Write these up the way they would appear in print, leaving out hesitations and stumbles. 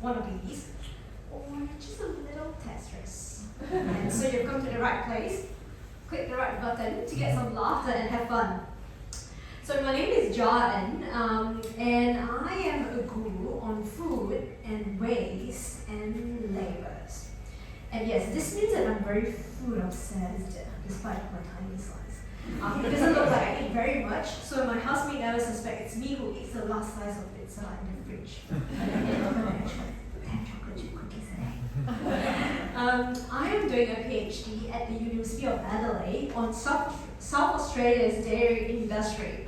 one of these, or just a little testers. And so you've come to the right place, click the right button to get some laughter and have fun. So my name is Jia En, and I am a guru on food and waste and labors. And yes, this means that I'm very food obsessed, despite my tiny size. It doesn't look like I eat very much, so my housemate never suspects it's me who eats the last slice of pizza in the fridge. Chocolate chip cookies today. I am doing a PhD at the University of Adelaide on South Australia's dairy industry,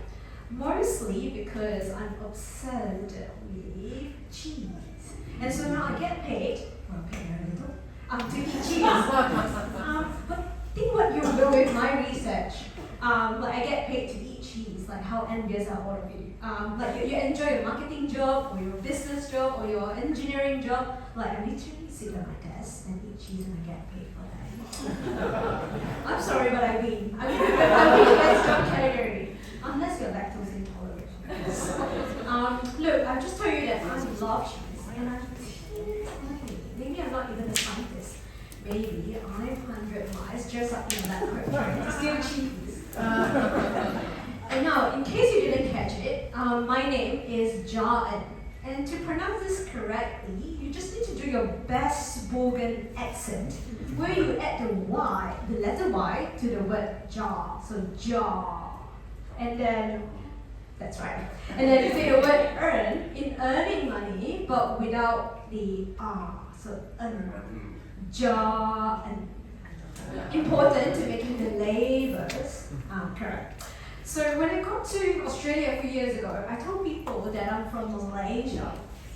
mostly because I'm obsessed with cheese. And so now I get paid, well, paid very little, to eat cheese. But think what you will with my research. Like I get paid to eat cheese. Like how envious are all of you? Like you enjoy your marketing job or your business job or your engineering job. Like I literally sit at my desk and eat cheese and I get paid for that. I'm sorry, but I win. I win the best job category. Unless you're lactose intolerant. Look, I'll just tell you that I love cheese and I'm maybe I'm not even a scientist. Maybe I'm 100 miles just up in that quick. Still cheese. And now, in case you didn't catch it, my name is Jia En. And to pronounce this correctly, you just need to do your best Bogan accent, where you add the Y, the letter Y, to the word jar. So jar. And then, that's right. And then you say the word earn in earning money, but without the R. So earn. Jar and important to making the labels correct. So when I got to Australia a few years ago, I told people that I'm from Malaysia,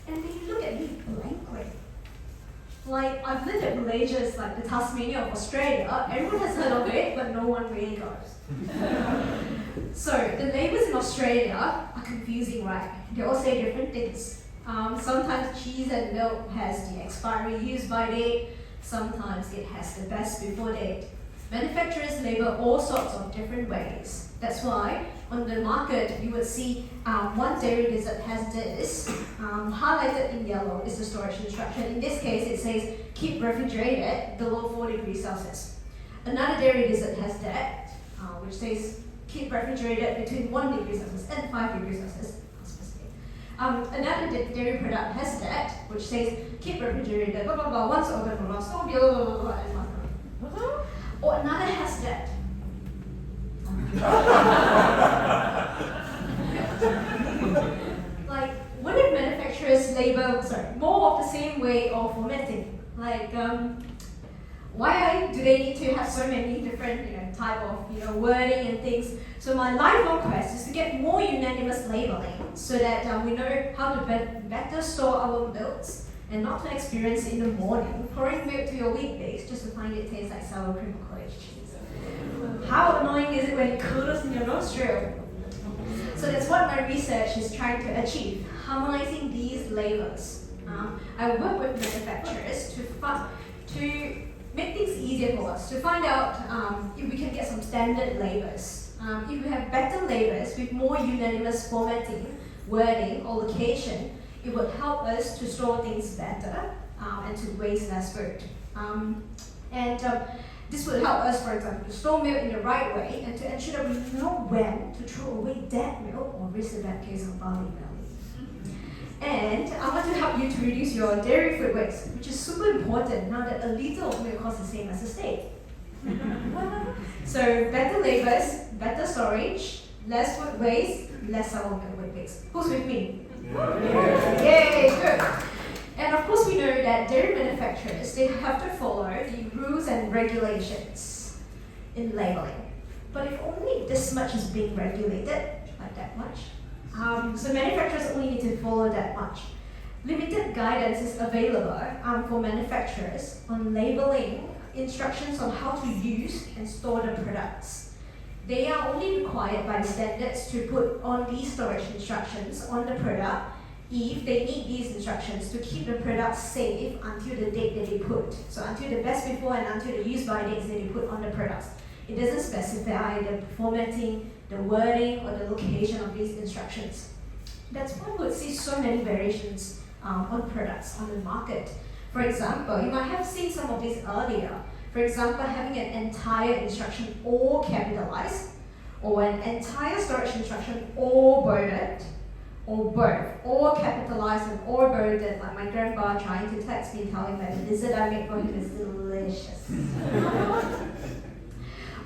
and they look at me blankly. Like I've lived in Malaysia, it's like the Tasmania of Australia. Everyone has heard of it, but no one really goes. So the labels in Australia are confusing, right? They all say different things. Sometimes cheese and milk has the expiry use by date. Sometimes it has the best before date. Manufacturers label all sorts of different ways. That's why on the market you would see one dairy dessert has this. Highlighted in yellow is the storage instruction. In this case it says keep refrigerated below 4 degrees Celsius. Another dairy dessert has that, which says keep refrigerated between 1 degree Celsius and 5 degrees Celsius. Another dairy product has that, which says keep refrigerated, blah blah blah, once open, blah blah blah, blah blah blah, blah and blah. Or another has that. Like, what if manufacturers label more of the same way of formatting? Like, why do they need to have so many different type of wording and things? So my lifelong quest is to get more unanimous labeling so that we know how to better store our milks and not to experience in the morning pouring milk to your weekdays just to find it tastes like sour cream or cottage cheese. How annoying is it when it curdles in your nostril? So that's what my research is trying to achieve, harmonizing these labels. I work with manufacturers to make things easier for us, to find out if we can get some standard labels. If we have better labels with more unanimous formatting, wording, or location, it would help us to store things better and to waste less food. This would help us, for example, to store milk in the right way and to ensure that we know when to throw away dead milk or risk the bad case of barley belly. And I want to help you to reduce your dairy food waste, which is super important now that a litre of milk costs the same as a steak. So better labels, better storage, less food waste, less sour milk with pigs. Who's with me? Yay, good. And of course we know that dairy manufacturers, they have to follow the rules and regulations in labeling. But if only this much is being regulated, like that much, so manufacturers only need to follow that much. Limited guidance is available for manufacturers on labeling instructions on how to use and store the products. They are only required by the standards to put on these storage instructions on the product if they need these instructions to keep the product safe until the date that they put. So until the best before and until the use by dates that they put on the products. It doesn't specify the formatting, the wording, or the location of these instructions. That's why we would see so many variations on products on the market. For example, you might have seen some of these earlier. For example, having an entire instruction all capitalized, or an entire storage instruction all bolded, or both, all capitalized and all bolded, like my grandpa trying to text me telling that the dessert I made for him is delicious.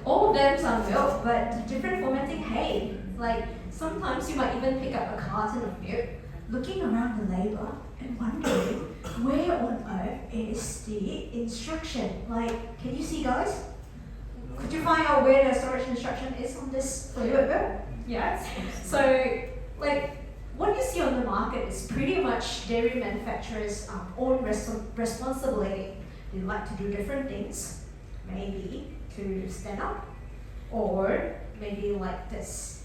All of them sound milk, but different formatting, hey. Like, sometimes you might even pick up a carton of milk, looking around the label and wondering where on earth is the instruction. Like, can you see, guys? Could you find out where the storage instruction is on this flavor milk? Yes. So, like, what you see on the market is pretty much dairy manufacturers' own responsibility. They like to do different things, maybe to stand up, or maybe like this.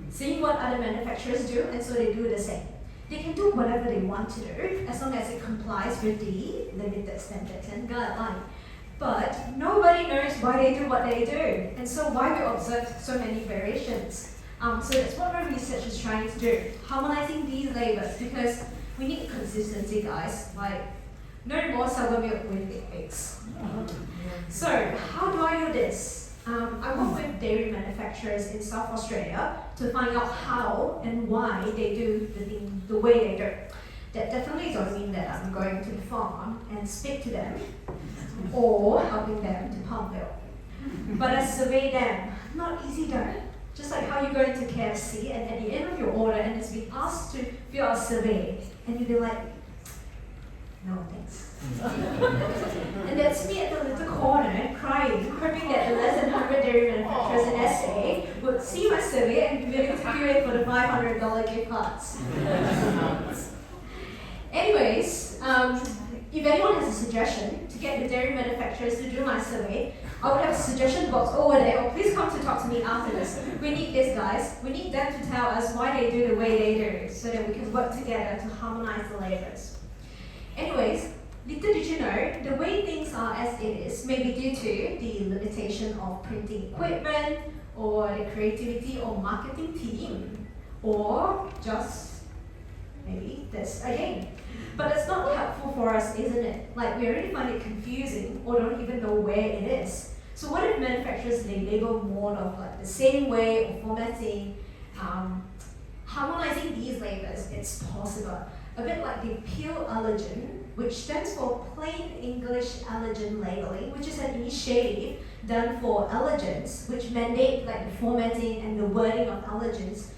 Seeing what other manufacturers do, and so they do the same. They can do whatever they want to do, as long as it complies with the limited standards and guideline. But nobody knows why they do what they do, and so why we observe so many variations. So that's what my research is trying to do, harmonizing these labels, because we need consistency, guys. Like, no more sour milk with big eggs. So how do I do this? I work with dairy manufacturers in South Australia to find out how and why they do the thing the way they do. That definitely don't mean that I'm going to the farm and speak to them or helping them to pump milk. But I survey them. Not easy though. Just like how you go into KFC and at the end of your order and it's been asked to fill out a survey and you'll be like, no thanks. And that's me at the little corner crying, hoping that the less than 100 dairy manufacturers in SA would see my survey and be willing to queue in for the $500 gift cards. Anyways, if anyone has a suggestion to get the dairy manufacturers to do my survey, I would have a suggestion box over there, or please come to talk to me after this. We need this, guys. We need them to tell us why they do the way they do, so that we can work together to harmonize the labels. Anyways, little did you know, the way things are as it is may be due to the limitation of printing equipment, or the creativity or marketing team, or just maybe this again. But it's not helpful for us, isn't it? Like, we already find it confusing or don't even know where it is. So what if manufacturers, they label more of like the same way or formatting, harmonizing these labels, it's possible. A bit like the Peel Allergen, which stands for Plain English Allergen Labeling, which is an initiative done for allergens, which mandate like the formatting and the wording of allergens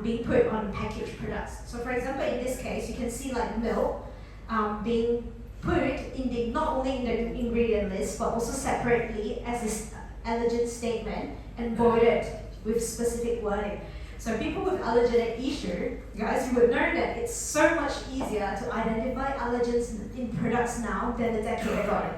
being put on packaged products. So for example, in this case, you can see like milk being put in the, not only in the ingredient list, but also separately as this allergen statement and bolded with specific wording. So people with allergenic issue, guys, you would know that it's so much easier to identify allergens in products now than a decade ago.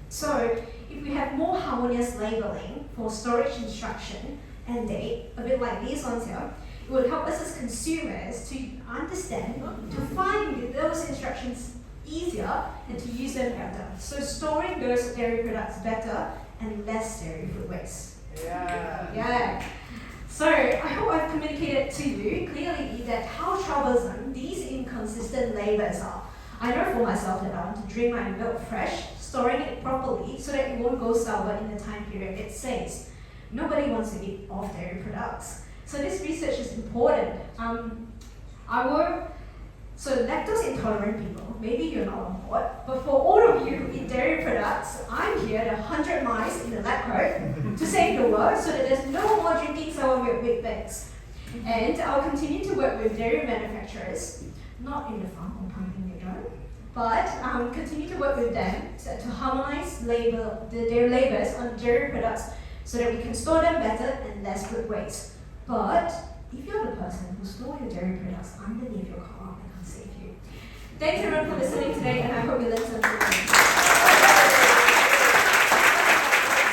So if we have more harmonious labeling for storage instruction and date, a bit like these ones here, it would help us as consumers to understand, to find those instructions easier and to use them better. So storing those dairy products better and less dairy food waste. Yeah. So I hope I've communicated to you clearly that how troublesome these inconsistent labels are. I know for myself that I want to drink my milk fresh, storing it properly so that it won't go sour in the time period it says. Nobody wants to eat off dairy products. So this research is important. So lactose intolerant people, maybe you're not on board, but for all of you who eat dairy products, I'm here, the 100 mice in the lab coat, to save the world so that there's no more drinking sour milk with bags. And I'll continue to work with dairy manufacturers, not in the farm or pumping their drum, but continue to work with them to harmonize their labels on dairy products so that we can store them better and less food waste. But if you're the person who store your dairy products underneath your car, I can't save you. Thanks everyone for listening today, and I hope you learned something.